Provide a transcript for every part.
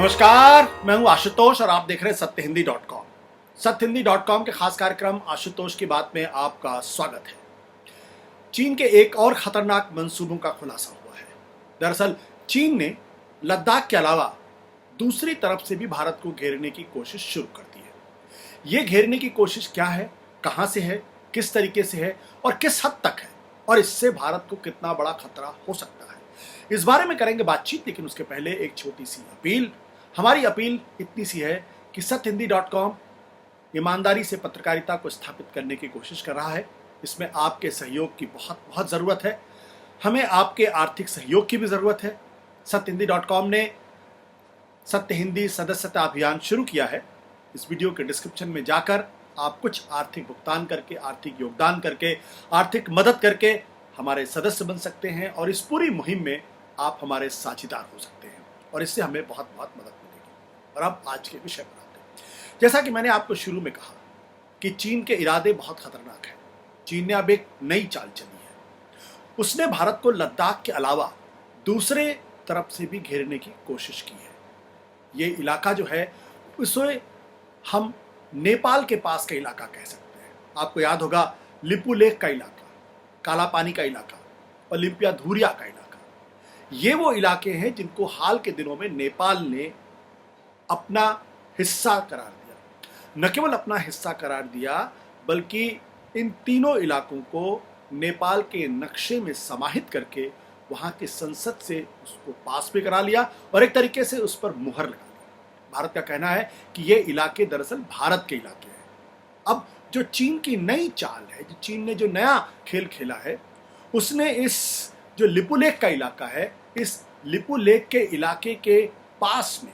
नमस्कार, मैं हूं आशुतोष और आप देख रहे हैं सत्यहिंदी.com। सत्यहिंदी.com के खास कार्यक्रम आशुतोष की बात में आपका स्वागत है। चीन के एक और खतरनाक मंसूबों का खुलासा हुआ है। दरअसल चीन ने लद्दाख के अलावा दूसरी तरफ से भी भारत को घेरने की कोशिश शुरू कर दी है। ये घेरने की कोशिश क्या है, कहां से है, किस तरीके से है और किस हद तक है, और इससे भारत को कितना बड़ा खतरा हो सकता है, इस बारे में करेंगे बातचीत। लेकिन उसके पहले एक छोटी सी अपील। हमारी अपील इतनी सी है कि सत्यहिंदी.com ईमानदारी से पत्रकारिता को स्थापित करने की कोशिश कर रहा है। इसमें आपके सहयोग की बहुत बहुत ज़रूरत है। हमें आपके आर्थिक सहयोग की भी ज़रूरत है। सत्यहिंदी.com ने सत्य हिंदी सदस्यता अभियान शुरू किया है। इस वीडियो के डिस्क्रिप्शन में जाकर आप कुछ आर्थिक भुगतान करके, आर्थिक योगदान करके, आर्थिक मदद करके हमारे सदस्य बन सकते हैं और इस पूरी मुहिम में आप हमारे साझीदार हो सकते हैं और इससे हमें बहुत बहुत मदद मिलेगी। और अब आज के विषय पर आते हैं। जैसा कि मैंने आपको शुरू में कहा कि चीन के इरादे बहुत खतरनाक हैं। चीन ने अब एक नई चाल चली है। उसने भारत को लद्दाख के अलावा दूसरे तरफ से भी घेरने की कोशिश की है। ये इलाका जो है उसे हम नेपाल के पास का इलाका कह सकते हैं। आपको याद होगा लिपू लेक का इलाका, काला पानी का इलाका, ओलिम्पिया धुरिया का इलाका। ये वो इलाके हैं जिनको हाल के दिनों में नेपाल ने अपना हिस्सा करार दिया। न केवल अपना हिस्सा करार दिया बल्कि इन तीनों इलाकों को नेपाल के नक्शे में समाहित करके वहां की संसद से उसको पास भी करा लिया और एक तरीके से उस पर मुहर लगा ली। भारत का कहना है कि ये इलाके दरअसल भारत के इलाके हैं। अब जो चीन की नई चाल है, जो चीन ने जो नया खेल खेला है, उसने इस जो लिपू लेक का इलाका है, इस लिपू लेक के इलाके के पास में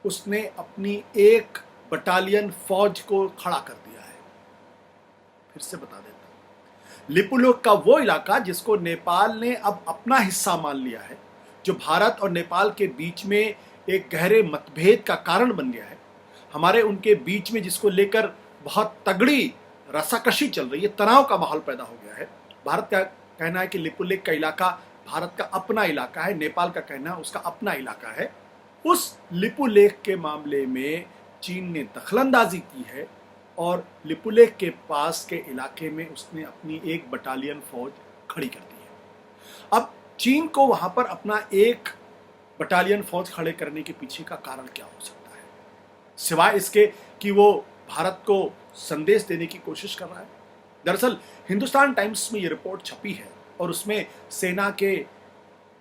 उसने अपनी एक बटालियन फौज को खड़ा कर दिया है। फिर से बता देता हूं, लिपू लेक का वो इलाका जिसको नेपाल ने अब अपना हिस्सा मान लिया है, जो भारत और नेपाल के बीच में एक गहरे मतभेद का कारण बन गया है। हमारे उनके बीच में जिसको लेकर बहुत तगड़ी रसाकशी चल रही है, तनाव का माहौल पैदा हो गया है। भारत का कहना है कि लिपू लेक का इलाका भारत का अपना इलाका है, नेपाल का कहना है उसका अपना इलाका है। उस लिपू लेक के मामले में चीन ने दखलंदाजी की है और लिपू लेक के पास के इलाके में उसने अपनी एक बटालियन फौज खड़ी कर दी है। अब चीन को वहां पर अपना एक बटालियन फौज खड़े करने के पीछे का कारण क्या हो सकता है, सिवाय इसके कि वो भारत को संदेश देने की कोशिश कर रहा है। दरअसल हिंदुस्तान टाइम्स में ये रिपोर्ट छपी है और उसमें सेना के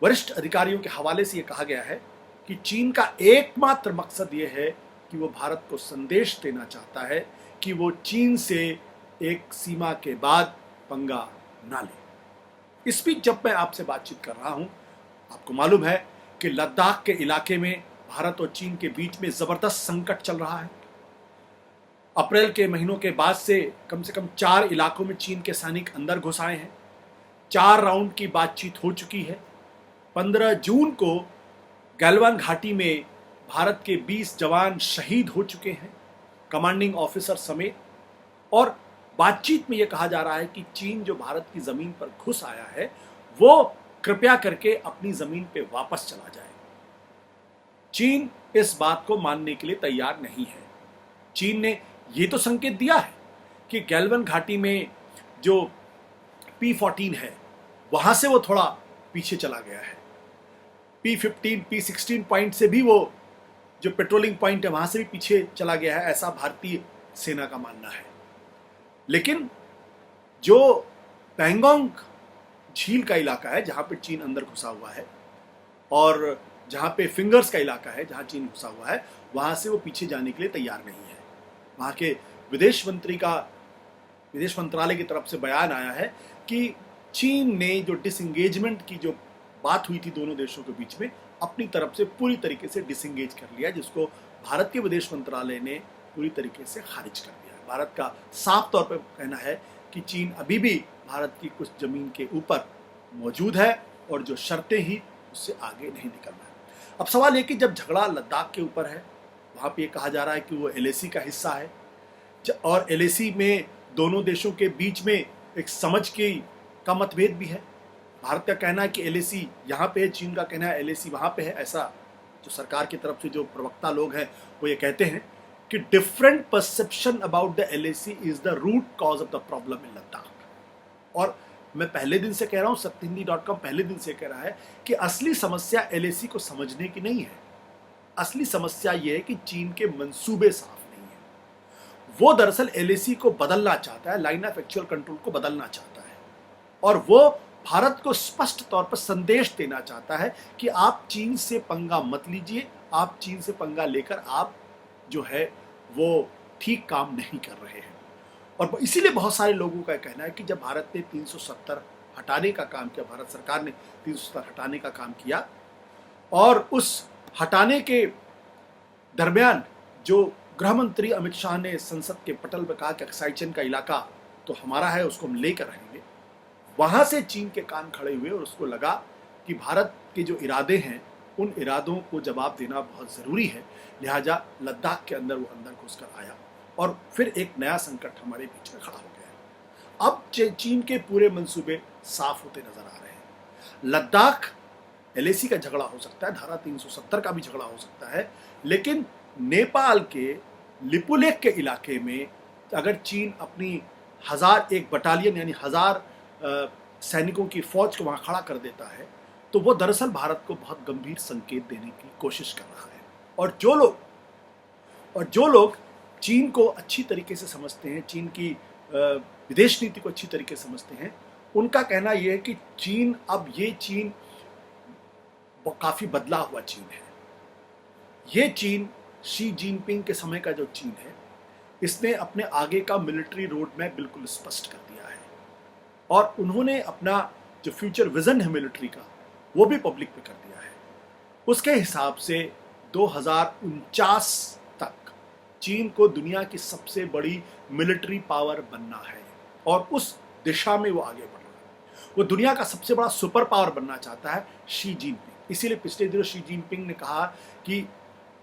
वरिष्ठ अधिकारियों के हवाले से ये कहा गया है कि चीन का एकमात्र मकसद ये है कि वो भारत को संदेश देना चाहता है कि वो चीन से एक सीमा के बाद पंगा ना ले। इस बीच जब मैं आपसे बातचीत कर रहा हूं, आपको मालूम है कि लद्दाख के इलाके में भारत और चीन के बीच में जबरदस्त संकट चल रहा है। अप्रैल के महीनों के बाद से कम 4 इलाकों में चीन के सैनिक अंदर घुस आए हैं। 4 राउंड की बातचीत हो चुकी है। 15 जून को गैलवान घाटी में भारत के 20 जवान शहीद हो चुके हैं, कमांडिंग ऑफिसर समेत। और बातचीत में यह कहा जा रहा है कि चीन जो भारत की जमीन पर घुस आया है वो कृपया करके अपनी जमीन पे वापस चला जाए। चीन इस बात को मानने के लिए तैयार नहीं है। चीन ने ये तो संकेत दिया है कि गैलवान घाटी में जो P-14 है वहां से वो थोड़ा पीछे चला गया है। P-15, P-16 पॉइंट से भी वो जो पेट्रोलिंग पॉइंट है वहां से भी पीछे चला गया है, ऐसा भारतीय सेना का मानना है। लेकिन जो पैंगोंग झील का इलाका है जहां पे चीन अंदर घुसा हुआ है और जहां पे फिंगर्स का इलाका है जहां चीन घुसा हुआ है, वहां से वो पीछे जाने के लिए तैयार नहीं है। वहां के विदेश मंत्रालय की तरफ से बयान आया है कि चीन ने जो डिसएंगेजमेंट की जो बात हुई थी दोनों देशों के बीच में, अपनी तरफ से पूरी तरीके से डिसएंगेज कर लिया, जिसको भारत के विदेश मंत्रालय ने पूरी तरीके से खारिज कर दिया। भारत का साफ तौर पर कहना है कि चीन अभी भी भारत की कुछ जमीन के ऊपर मौजूद है और जो शर्तें ही उससे आगे नहीं निकलना है। अब सवाल ये कि जब झगड़ा लद्दाख के ऊपर है, वहाँ पे ये कहा जा रहा है कि वो LAC का हिस्सा है और LAC में दोनों देशों के बीच में एक समझ का मतभेद भी है। भारत का कहना है कि LAC यहाँ पे है, चीन का कहना है LAC वहाँ पे है। ऐसा जो सरकार की तरफ से जो प्रवक्ता लोग हैं वो ये कहते हैं कि different perception about the LAC is the root cause of the problem in Ladakh. और मैं पहले दिन से कह रहा हूं, सत्यहिंदी.com पहले दिन से कह रहा है कि असली समस्या LAC को समझने की नहीं है। असली समस्या यह है कि चीन के मंसूबे साफ नहीं है। वो दरअसल LAC को बदलना चाहता है, लाइन ऑफ एक्चुअल कंट्रोल को बदलना चाहता है, और वो भारत को स्पष्ट तौर पर संदेश देना चाहता है कि आप चीन से पंगा मत लीजिए, आप चीन से पंगा लेकर आप जो है वो ठीक काम नहीं कर रहे हैं। और इसीलिए बहुत सारे लोगों का कहना है कि जब भारत ने 370 हटाने का काम किया, भारत सरकार ने 370 हटाने का काम किया, और उस हटाने के दरमियान जो गृह मंत्री अमित शाह ने संसद के पटल पर कहा कि अक्साई चिन का इलाका तो हमारा है, उसको हम लेकर रहेंगे, वहां से चीन के कान खड़े हुए और उसको लगा कि भारत के जो इरादे हैं उन इरादों को जवाब देना बहुत ज़रूरी है। लिहाजा लद्दाख के अंदर वो अंदर घुसकर आया और फिर एक नया संकट हमारे बीच में खड़ा हो गया। अब चीन के पूरे मंसूबे साफ होते नजर आ रहे हैं। लद्दाख LAC का झगड़ा हो सकता है, धारा 370 का भी झगड़ा हो सकता है, लेकिन नेपाल के लिपुलेख के इलाके में अगर चीन अपनी 1001 बटालियन यानी 1000 सैनिकों की फौज को वहां खड़ा कर देता है तो वो दरअसल भारत को बहुत गंभीर संकेत देने की कोशिश कर रहा है। और जो लोग चीन को अच्छी तरीके से समझते हैं, चीन की विदेश नीति को अच्छी तरीके से समझते हैं, उनका कहना यह है कि चीन काफी बदला हुआ चीन है। ये चीन शी जिनपिंग के समय का जो चीन है, इसने अपने आगे का मिलिट्री रोड मैप बिल्कुल स्पष्ट कर दिया है और उन्होंने अपना जो फ्यूचर विजन है मिलिट्री का वो भी पब्लिक पे कर दिया है। उसके हिसाब से 2049 तक चीन को दुनिया की सबसे बड़ी मिलिट्री पावर बनना है और उस दिशा में वो आगे बढ़ रहा है। वो दुनिया का सबसे बड़ा सुपर पावर बनना चाहता है शी जिनपिंग। इसीलिए पिछले दिनों शी जिनपिंग ने कहा कि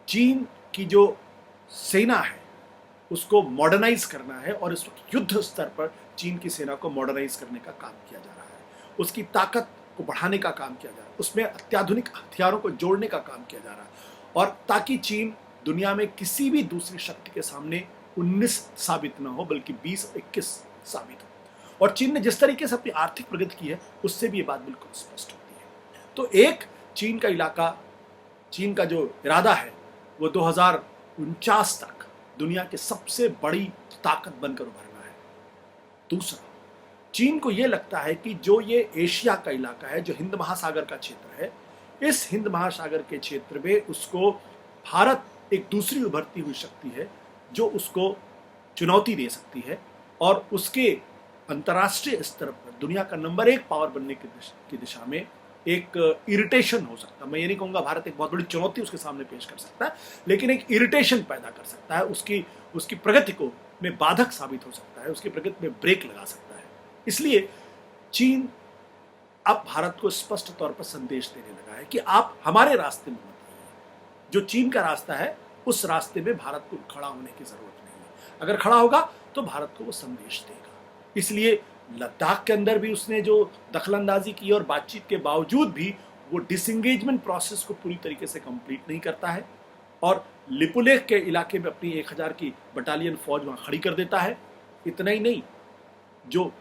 चीन की जो सेना है उसको मॉडर्नाइज करना है और इस वक्त युद्ध स्तर पर चीन की सेना को मॉडर्नाइज करने का काम किया जा रहा है, उसकी ताकत को बढ़ाने का काम किया जा रहा है, उसमें अत्याधुनिक हथियारों को जोड़ने का काम किया जा रहा है, और ताकि चीन दुनिया में किसी भी दूसरी शक्ति के सामने 19 साबित ना हो बल्कि 20-21 साबित हो। और चीन ने जिस तरीके से अपनी आर्थिक प्रगति की है उससे भी ये बात बिल्कुल स्पष्ट होती है। तो एक चीन का इलाका, चीन का जो इरादा है वो 2049 तक दुनिया की सबसे बड़ी ताकत बनकर उभरना है। दूसरा, चीन को यह लगता है कि जो ये एशिया का इलाका है, जो हिंद महासागर का क्षेत्र है, इस हिंद महासागर के क्षेत्र में उसको भारत एक दूसरी उभरती हुई शक्ति है जो उसको चुनौती दे सकती है और उसके अंतर्राष्ट्रीय स्तर पर दुनिया का नंबर 1 पावर बनने की दिशा में एक इरिटेशन हो सकता है। मैं ये नहीं कहूँगा भारत एक बहुत बड़ी चुनौती उसके सामने पेश कर सकता है, लेकिन एक इरिटेशन पैदा कर सकता है, उसकी प्रगति को में बाधक साबित हो सकता है, उसकी प्रगति में ब्रेक लगा सकता है। इसलिए चीन अब भारत को स्पष्ट तौर पर संदेश देने लगा है कि आप हमारे रास्ते में मत आइए। जो चीन का रास्ता है उस रास्ते में भारत को खड़ा होने की जरूरत नहीं है। अगर खड़ा होगा तो भारत को वो संदेश देगा। इसलिए लद्दाख के अंदर भी उसने जो दखलंदाजी की और बातचीत के बावजूद भी वो डिसएंगेजमेंट प्रोसेस को पूरी तरीके से कंप्लीट नहीं करता है और लिपुलेख के इलाके में अपनी 1000 की बटालियन फौज वहां खड़ी कर देता है। इतना ही नहीं, जो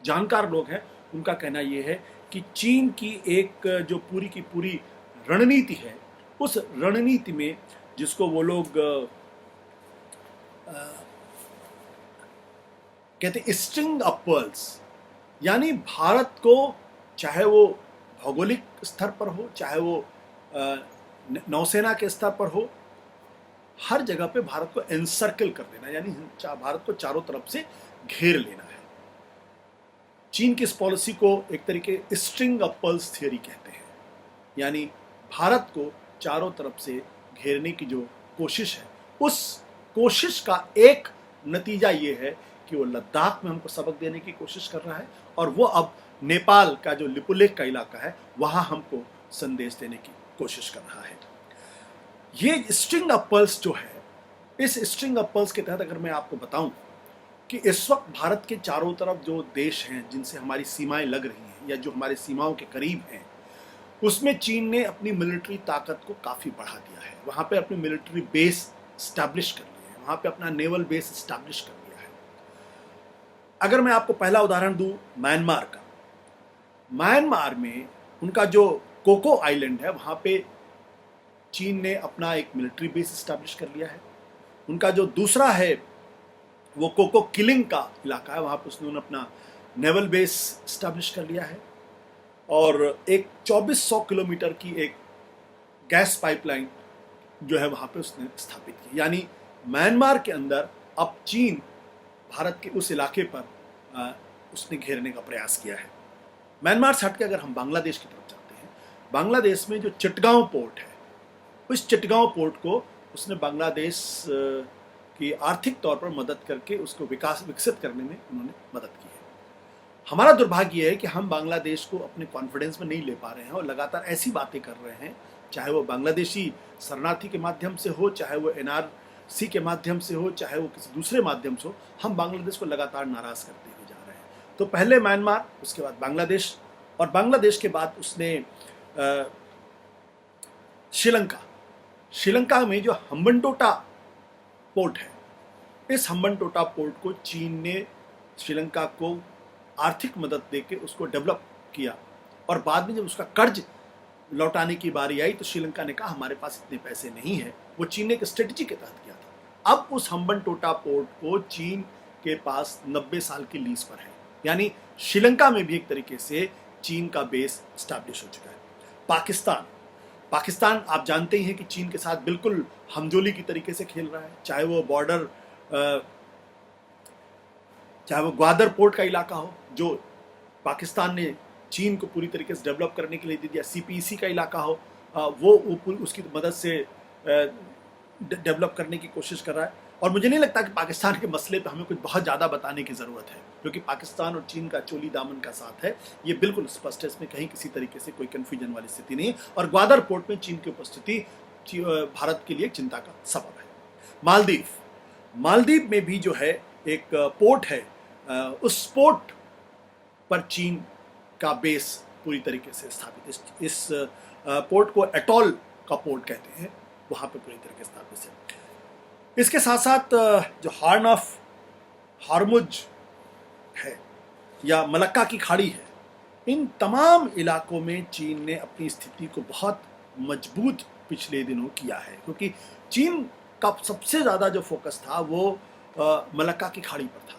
जानकार लोग हैं उनका कहना यह है कि चीन की एक जो पूरी की पूरी रणनीति है, उस रणनीति में जिसको वो लोग कहते हैं स्ट्रिंग ऑफ पर्ल्स, यानी भारत को चाहे वो भौगोलिक स्तर पर हो, चाहे वो नौसेना के स्तर पर हो, हर जगह पे भारत को एनसर्कल कर देना, यानी भारत को चारों तरफ से घेर लेना है। चीन की इस पॉलिसी को एक तरीके स्ट्रिंग ऑफ पर्ल्स थियरी कहते हैं, यानी भारत को चारों तरफ से घेरने की जो कोशिश है, उस कोशिश का एक नतीजा ये है कि वो लद्दाख में हमको सबक देने की कोशिश कर रहा है और वो अब नेपाल का जो लिपुलेख का इलाका है वहां हमको संदेश देने की कोशिश कर रहा है। ये स्ट्रिंग ऑफ पर्ल्स जो है, इस स्ट्रिंग ऑफ पर्ल्स के तहत अगर मैं आपको बताऊं कि इस वक्त भारत के चारों तरफ जो देश हैं जिनसे हमारी सीमाएं लग रही हैं या जो हमारी सीमाओं के करीब हैं, उसमें चीन ने अपनी मिलिट्री ताकत को काफ़ी बढ़ा दिया है। वहाँ पे अपनी मिलिट्री बेस स्टैब्लिश कर लिया है, वहाँ पे अपना नेवल बेस स्टैब्लिश कर लिया है। अगर मैं आपको पहला उदाहरण दूँ म्यांमार का, म्यांमार में उनका जो कोको आइलैंड है वहाँ पे चीन ने अपना एक मिलिट्री बेस स्टैब्लिश कर लिया है। उनका जो दूसरा है वो कोको किलिंग का इलाका है, वहाँ पे उसने अपना नेवल बेस स्टैब्लिश कर लिया है। और एक 2400 किलोमीटर की एक गैस पाइपलाइन जो है वहाँ पे उसने स्थापित की। यानी म्यांमार के अंदर अब चीन भारत के उस इलाके पर उसने घेरने का प्रयास किया है। म्यांमार से हट के अगर हम बांग्लादेश की तरफ जाते हैं, बांग्लादेश में जो चिटगांव पोर्ट है, उस चिटगांव पोर्ट को उसने बांग्लादेश की आर्थिक तौर पर मदद करके उसको विकसित करने में उन्होंने मदद की है। हमारा दुर्भाग्य यह है कि हम बांग्लादेश को अपने कॉन्फिडेंस में नहीं ले पा रहे हैं और लगातार ऐसी बातें कर रहे हैं, चाहे वो बांग्लादेशी शरणार्थी के माध्यम से हो, चाहे वो एनआरसी के माध्यम से हो, चाहे वो किसी दूसरे माध्यम से हो, हम बांग्लादेश को लगातार नाराज करते हुए जा रहे हैं। तो पहले म्यांमार, उसके बाद बांग्लादेश, और बांग्लादेश के बाद उसने श्रीलंका में जो हम्बनटोटा पोर्ट है, इस हम्बनटोटा पोर्ट को चीन ने श्रीलंका को आर्थिक मदद देके उसको डेवलप किया। और बाद में जब उसका कर्ज लौटाने की बारी आई तो श्रीलंका ने कहा हमारे पास इतने पैसे नहीं है। वो चीन ने एक स्ट्रेटजी के तहत किया था। अब उस हम्बनटोटा पोर्ट को चीन के पास 90 साल की लीज पर है। यानी श्रीलंका में भी एक तरीके से चीन का बेस स्टैब्लिश हो चुका है। पाकिस्तान आप जानते ही हैं कि चीन के साथ बिल्कुल हमजोली की तरीके से खेल रहा है। चाहे वो बॉर्डर, चाहे वो ग्वादर पोर्ट का इलाका हो जो पाकिस्तान ने चीन को पूरी तरीके से डेवलप करने के लिए दे दिया, सीपीईसी का इलाका हो वो उसकी मदद से डेवलप करने की कोशिश कर रहा है। और मुझे नहीं लगता कि पाकिस्तान के मसले पे हमें कुछ बहुत ज़्यादा बताने की ज़रूरत है, क्योंकि पाकिस्तान और चीन का चोली दामन का साथ है, ये बिल्कुल स्पष्ट है। इसमें कहीं किसी तरीके से कोई कन्फ्यूजन वाली स्थिति नहीं है। और ग्वादर पोर्ट में चीन की उपस्थिति भारत के लिए चिंता का सबब है। मालदीव में भी जो है एक पोर्ट है, उस पोर्ट पर चीन का बेस पूरी तरीके से स्थापित है। इस पोर्ट को एटॉल का पोर्ट कहते हैं, वहाँ पे पूरी तरीके से स्थापित है। इसके साथ साथ जो हॉर्न ऑफ हॉर्मुज है या मलक्का की खाड़ी है, इन तमाम इलाकों में चीन ने अपनी स्थिति को बहुत मजबूत पिछले दिनों किया है, क्योंकि चीन का सबसे ज़्यादा जो फोकस था वो मलक्का की खाड़ी पर था।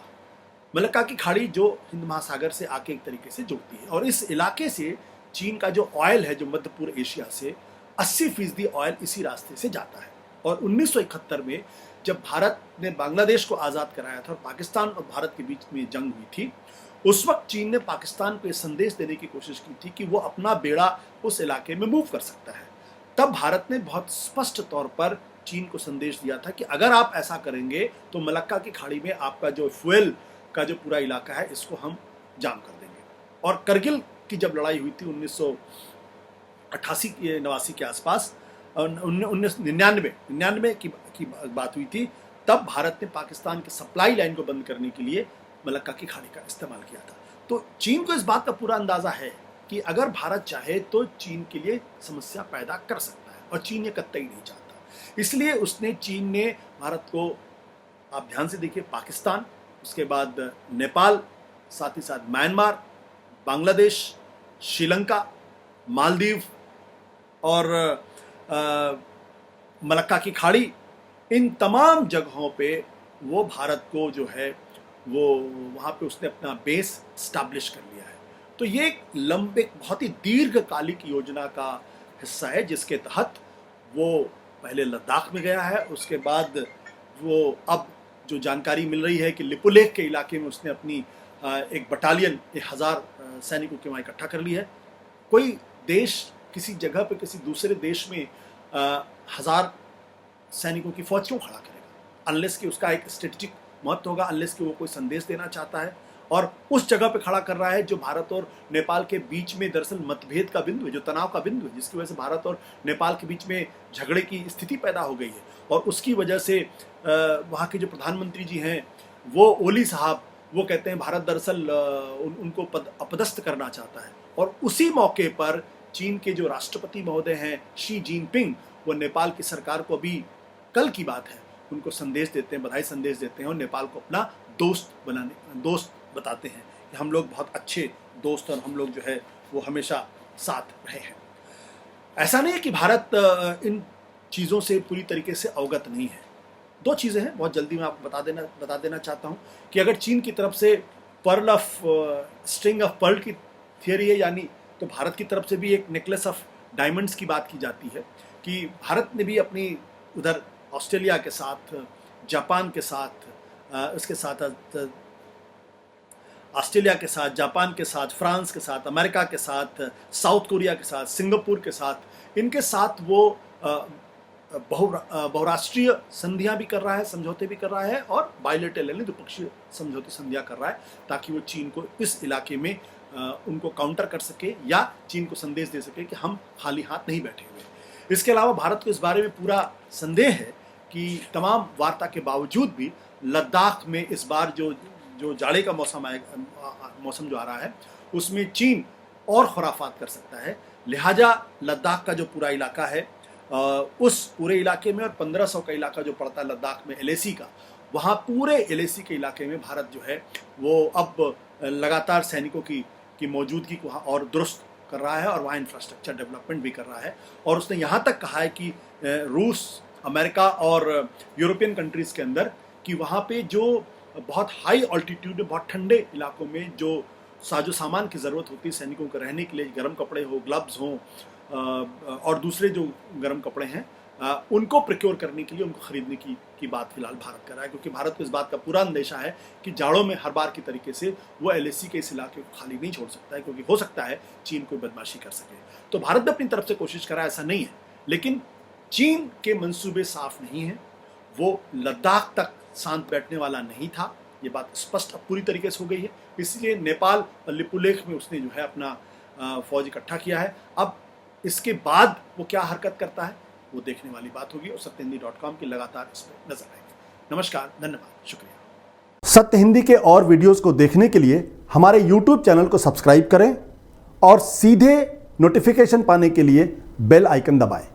मलक्का की खाड़ी जो हिंद महासागर से आके एक तरीके से जुड़ती है, और इस इलाके से चीन का जो ऑयल है, जो मध्य पूर्व एशिया से 80% ऑयल इसी रास्ते से जाता है। और 1971 में जब भारत ने बांग्लादेश को आज़ाद कराया था और पाकिस्तान और भारत के बीच में जंग हुई थी, उस वक्त चीन ने पाकिस्तान को संदेश देने की कोशिश की थी कि वो अपना बेड़ा उस इलाके में मूव कर सकता है। तब भारत ने बहुत स्पष्ट तौर पर चीन को संदेश दिया था कि अगर आप ऐसा करेंगे तो मलक्का की खाड़ी में आपका जो फ्यूल का जो पूरा इलाका है, इसको हम जाम कर देंगे। और करगिल की जब लड़ाई हुई थी 1988-89 के आसपास, 1999 की बात हुई थी, तब भारत ने पाकिस्तान की सप्लाई लाइन को बंद करने के लिए मलक्का की खाड़ी का इस्तेमाल किया था। तो चीन को इस बात का पूरा अंदाजा है कि अगर भारत चाहे तो चीन के लिए समस्या पैदा कर सकता है, और चीन ये कतई नहीं चाहता। इसलिए चीन ने भारत को, आप ध्यान से देखिए, पाकिस्तान, उसके बाद नेपाल, साथ ही साथ म्यांमार, बांग्लादेश, श्रीलंका, मालदीव और मलक्का की खाड़ी, इन तमाम जगहों पे वो भारत को जो है वो वहाँ पे उसने अपना बेस स्टैब्लिश कर लिया है। तो ये एक लंबे, बहुत ही दीर्घकालिक योजना का हिस्सा है, जिसके तहत वो पहले लद्दाख में गया है, उसके बाद वो अब जो जानकारी मिल रही है कि लिपुलेख के इलाके में उसने अपनी एक बटालियन 1000 सैनिकों के वहाँ इकट्ठा कर ली है। कोई देश किसी जगह पे किसी दूसरे देश में 1000 सैनिकों की फौज क्यों खड़ा करेगा, अनलेस कि उसका एक स्ट्रेटेजिक महत्व होगा, अनलेस कि वो कोई संदेश देना चाहता है। और उस जगह पे खड़ा कर रहा है जो भारत और नेपाल के बीच में दरअसल मतभेद का बिंदु है, जो तनाव का बिंदु है, जिसकी वजह से भारत और नेपाल के बीच में झगड़े की स्थिति पैदा हो गई है। और उसकी वजह से वहाँ के जो प्रधानमंत्री जी हैं, वो ओली साहब, वो कहते हैं भारत दरअसल उनको अपदस्थ करना चाहता है। और उसी मौके पर चीन के जो राष्ट्रपति महोदय हैं शी जिनपिंग, वो नेपाल की सरकार को अभी कल की बात है, उनको संदेश देते हैं, बधाई संदेश देते हैं और नेपाल को अपना दोस्त बताते हैं कि हम लोग बहुत अच्छे दोस्त और हम लोग जो है वो हमेशा साथ रहे हैं। ऐसा नहीं है कि भारत इन चीज़ों से पूरी तरीके से अवगत नहीं है। दो चीज़ें हैं, बहुत जल्दी मैं आपको बता देना चाहता हूँ कि अगर चीन की तरफ से स्ट्रिंग ऑफ पर्ल की थियरी है, यानी तो भारत की तरफ से भी एक नेकलेस ऑफ डायमंड्स की बात की जाती है कि भारत ने भी अपनी उधर ऑस्ट्रेलिया के साथ, जापान के साथ, उसके साथ ऑस्ट्रेलिया के साथ, जापान के साथ, फ्रांस के साथ, अमेरिका के साथ, साउथ कोरिया के साथ, सिंगापुर के साथ, इनके साथ वो बहुराष्ट्रीय संधियां भी कर रहा है, समझौते भी कर रहा है और बायलैटरल यानी द्विपक्षीय समझौते संधियां कर रहा है, ताकि वो चीन को इस इलाके में उनको काउंटर कर सके या चीन को संदेश दे सके कि हम खाली हाथ नहीं बैठे हुए। इसके अलावा भारत को इस बारे में पूरा संदेह है कि तमाम वार्ता के बावजूद भी लद्दाख में इस बार जो जाड़े का मौसम जो आ रहा है उसमें चीन और खुराफात कर सकता है। लिहाजा लद्दाख का जो पूरा इलाका है, उस पूरे इलाके में और 1500 का इलाका जो पड़ता है लद्दाख में LAC का, वहाँ पूरे LAC के इलाके में भारत जो है वो अब लगातार सैनिकों की मौजूदगी को वहाँ और दुरुस्त कर रहा है और वहाँ इंफ्रास्ट्रक्चर डेवलपमेंट भी कर रहा है। और उसने यहाँ तक कहा है कि रूस, अमेरिका और यूरोपियन कंट्रीज़ के अंदर कि वहाँ पे जो बहुत हाई ऑल्टीट्यूड में, बहुत ठंडे इलाकों में जो साजो सामान की ज़रूरत होती है सैनिकों के रहने के लिए, गर्म कपड़े हो, ग्लव्स हों और दूसरे जो गर्म कपड़े हैं, उनको प्रोक्योर करने के लिए, उनको खरीदने की बात फिलहाल भारत कर रहा है, क्योंकि भारत को इस बात का पूरा अंदेशा है कि जाड़ों में हर बार की तरीके से वो LAC के इस इलाके को खाली नहीं छोड़ सकता है, क्योंकि हो सकता है चीन कोई बदमाशी कर सके। तो भारत भी अपनी तरफ से कोशिश कर रहा है, ऐसा नहीं है, लेकिन चीन के मंसूबे साफ नहीं हैं। वो लद्दाख तक शांत बैठने वाला नहीं था, ये बात स्पष्ट अब पूरी तरीके से हो गई है। इसलिए नेपाल और लिपुलेख में उसने जो है अपना फौज इकट्ठा किया है। अब इसके बाद वो क्या हरकत करता है वो देखने वाली बात होगी और सत्यहिंदी.com की लगातार इस पर नजर आएगी। नमस्कार, धन्यवाद, शुक्रिया। सत्य हिंदी के और वीडियोस को देखने के लिए हमारे YouTube चैनल को सब्सक्राइब करें और सीधे नोटिफिकेशन पाने के लिए बेल आइकन दबाएं।